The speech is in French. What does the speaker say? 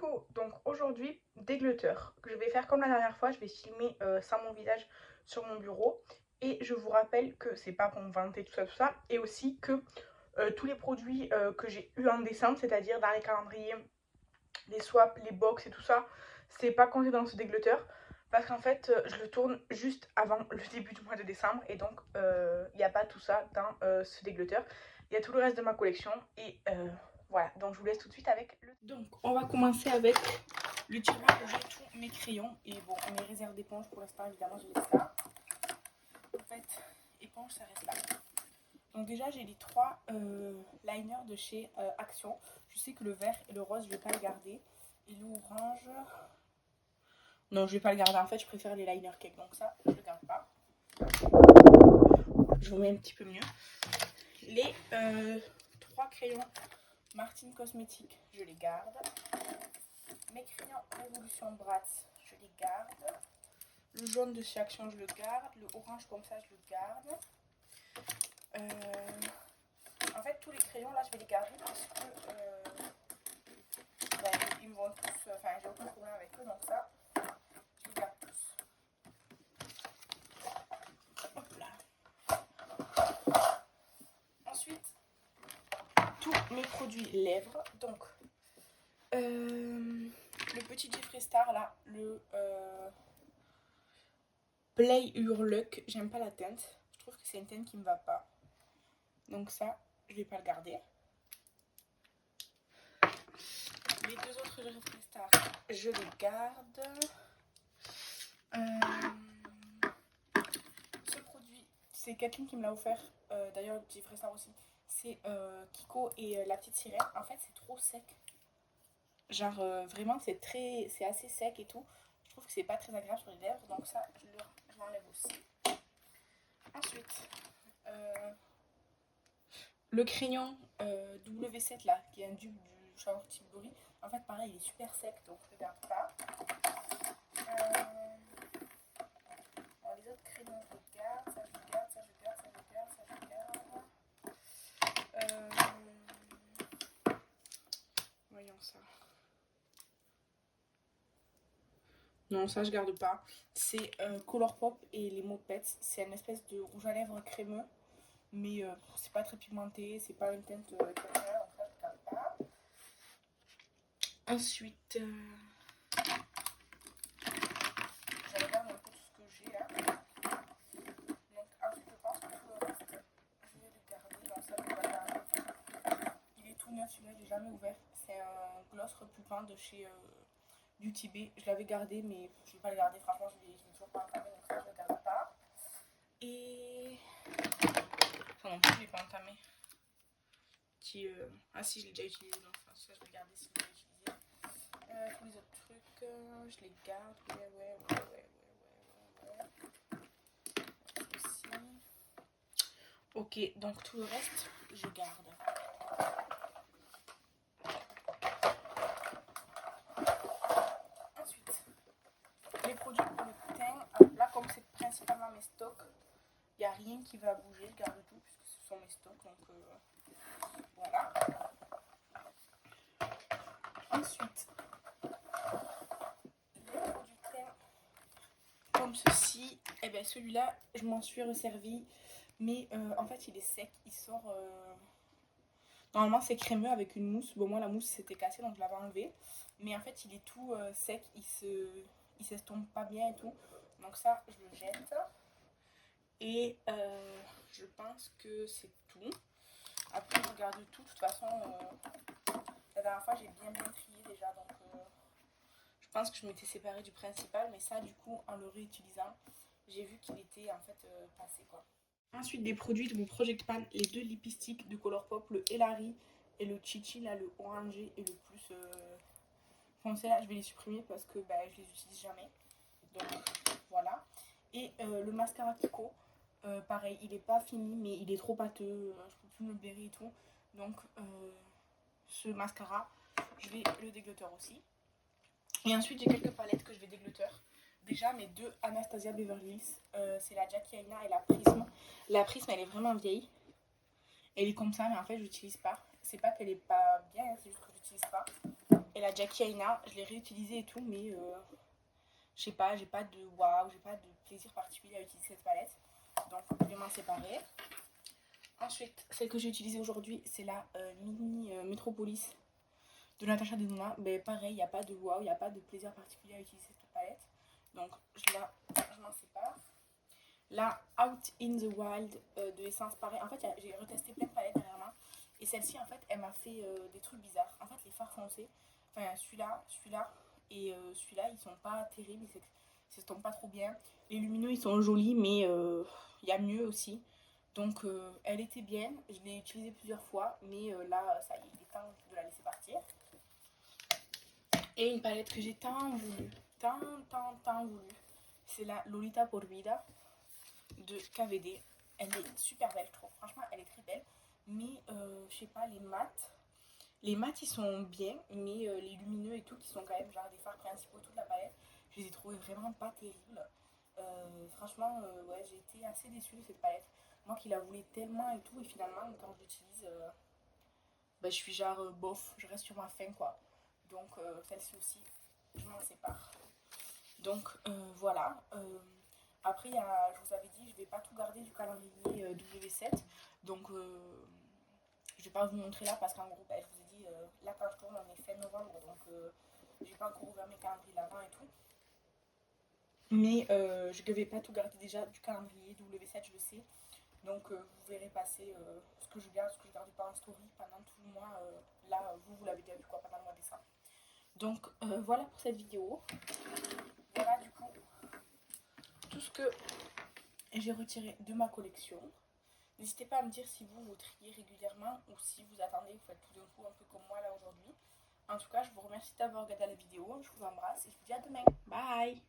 Coucou, donc aujourd'hui, dégletteur. Je vais faire comme la dernière fois, je vais filmer sans mon visage sur mon bureau. Et je vous rappelle que c'est pas pour me vanter tout ça. Et aussi que tous les produits que j'ai eu en décembre, c'est-à-dire dans les calendriers, les swaps, les box et tout ça, c'est pas compté dans ce dégletteur. Parce qu'en fait, je le tourne juste avant le début du mois de décembre. Et donc, il n'y a pas tout ça dans ce dégletteur. Il y a tout le reste de ma collection. Et voilà, donc je vous laisse tout de suite avec le... Donc, on va commencer avec le tiroir où j'ai tous mes crayons. Et bon, mes réserves d'éponge pour l'instant, évidemment, je laisse ça. En fait, éponge, ça reste là. Donc déjà, j'ai les trois liners de chez Action. Je sais que le vert et le rose, je vais pas le garder. Et l'orange... Non, je vais pas le garder. En fait, je préfère les liners cake. Donc ça, je le garde pas. Je vous mets un petit peu mieux. Les trois crayons Martine Cosmétique, je les garde. Mes crayons Révolution Bratz, je les garde. Le jaune de chez Action, je le garde. Le orange comme ça, je le garde. En fait, tous les crayons là, je vais les garder parce que ils me vont tous. Enfin, j'ai aucun problème avec eux, donc ça, je les garde tous. Hop là. Ensuite, tous mes produits lèvres. Donc, le petit Jeffree Star là, le Play Your Luck, j'aime pas la teinte. Je trouve que c'est une teinte qui me va pas. Donc ça, je vais pas le garder. Les deux autres Jeffree Star, je les garde. Ce produit, c'est Kathleen qui me l'a offert. D'ailleurs, Jeffree Star aussi. C'est Kiko et la petite sirène. En fait, c'est trop sec. Genre, vraiment, c'est assez sec et tout. Je trouve que c'est pas très agréable sur les lèvres. Donc ça, je l'enlève aussi. Ensuite, le crayon W7 là, qui est un dupe du Charlotte Tilbury. En fait, pareil, il est super sec, donc je ne le garde pas. Alors, les autres crayons, je les garde. Ça, je garde, ça, je garde, ça, je garde, ça, je garde. Voyons ça. Non, ça, je garde pas. C'est Colourpop et les Mopettes. C'est une espèce de rouge à lèvres crémeux. Mais c'est pas très pigmenté, c'est pas une teinte exceptionnelle, donc ça, je garde pas. Ensuite, je regarde un peu tout ce que j'ai là. Donc, ensuite, je pense que tout le reste, je vais le garder. Donc, ça, je vais le garder. Il est tout neuf, celui-là, j'ai jamais ouvert. C'est un gloss repoussant de chez du Tibet. Je l'avais gardé, mais je vais pas le garder. Franchement, je l'ai toujours pas entamé, donc ça, je le garde pas. Et. Enfin, non plus, je l'ai pas entamé. Ah, si, je l'ai déjà utilisé, donc ça, je vais le garder si je l'ai utilisé. Tous les autres trucs, je les garde. Ouais. Aussi. Ok, donc tout le reste, je garde. Ensuite, les produits pour le teint. Là, comme c'est principalement mes stocks, il n'y a rien qui va bouger. Je garde tout puisque ce sont mes stocks. Donc voilà. Ensuite, les produits teint comme ceci. Et bien celui-là, je m'en suis resservi. Mais en fait, il est sec. Il sort... Normalement, c'est crémeux avec une mousse. Bon, moi, la mousse s'était cassée, donc je l'avais enlevé. Mais en fait, il est tout sec. Il s'estompe pas bien et tout. Donc ça, je le jette. Et je pense que c'est tout. Après, je regarde tout. De toute façon, la dernière fois, j'ai bien trié déjà. Donc, je pense que je m'étais séparée du principal. Mais ça, du coup, en le réutilisant, j'ai vu qu'il était en fait passé, quoi. Ensuite, des produits de mon Project Pan, les deux lipsticks de Colourpop, le Elari et le Chichi, là, le orangé et le plus foncé, là, je vais les supprimer parce que je les utilise jamais. Donc, voilà. Et le mascara Kiko, pareil, il est pas fini, mais il est trop pâteux, je peux plus me le blairer et tout. Donc, ce mascara, je vais le dégletteur aussi. Et ensuite, j'ai quelques palettes que je vais dégletteur. Déjà, mes deux Anastasia Beverly Hills, c'est la Jackie Aina et la Prisme. La Prisme, elle est vraiment vieille. Elle est comme ça, mais en fait, je l'utilise pas. C'est pas qu'elle est pas bien, c'est juste que je l'utilise pas. et la Jackie Aina, je l'ai réutilisée et tout, mais je sais pas, j'ai pas de waouh, j'ai pas de plaisir particulier à utiliser cette palette. Donc je vais m'en séparer. Ensuite, celle que j'ai utilisée aujourd'hui, c'est la mini Metropolis de Natasha Denona. Mais pareil, il n'y a pas de waouh, il n'y a pas de plaisir particulier à utiliser cette palette. Donc je m'en sépare. La Out in the Wild de Essence, pareil. En fait, j'ai retesté plein de palettes dernièrement. Et celle-ci, en fait, elle m'a fait des trucs bizarres. En fait, les fards foncés, enfin celui-là et celui-là, ils sont pas terribles. Ils s'estompent pas trop bien. Les lumineux, ils sont jolis, mais il y a mieux aussi. Donc, elle était bien. Je l'ai utilisée plusieurs fois, mais là, ça y est, il est temps de la laisser partir. Et une palette que j'ai tant voulu, tant voulu, c'est la Lolita Por Vida de KVD. Elle est super belle, je trouve. Franchement, elle est très belle. Mais, je sais pas, les mats, ils sont bien, mais les lumineux et tout, qui sont quand même genre des fards principaux, toute la palette, je les ai trouvés vraiment pas terribles. Franchement, ouais, j'ai été assez déçue de cette palette. Moi qui la voulais tellement et tout, et finalement, quand je l'utilise, bah, je suis genre bof, je reste sur ma faim, quoi. Donc, celle-ci aussi, je m'en sépare. Donc, voilà. Après, je vous avais dit, je vais pas tout garder du calendrier W7. Donc, je vais pas vous montrer là parce qu'en gros, bah, je vous ai dit, là quand je tourne, on est fin novembre. Donc, j'ai pas encore ouvert mes calendriers d'avant et tout. Mais je ne vais pas tout garder déjà du calendrier W7, je le sais. Donc vous verrez passer ce que je garde, ce que je ne gardais pas en story pendant tout le mois. Là, vous l'avez déjà vu quoi pendant le mois de décembre. Donc voilà pour cette vidéo. Voilà du coup tout ce que j'ai retiré de ma collection. N'hésitez pas à me dire si vous triez régulièrement ou si vous attendez, vous faites tout d'un coup un peu comme moi là aujourd'hui. En tout cas, je vous remercie d'avoir regardé la vidéo. Je vous embrasse et je vous dis à demain. Bye!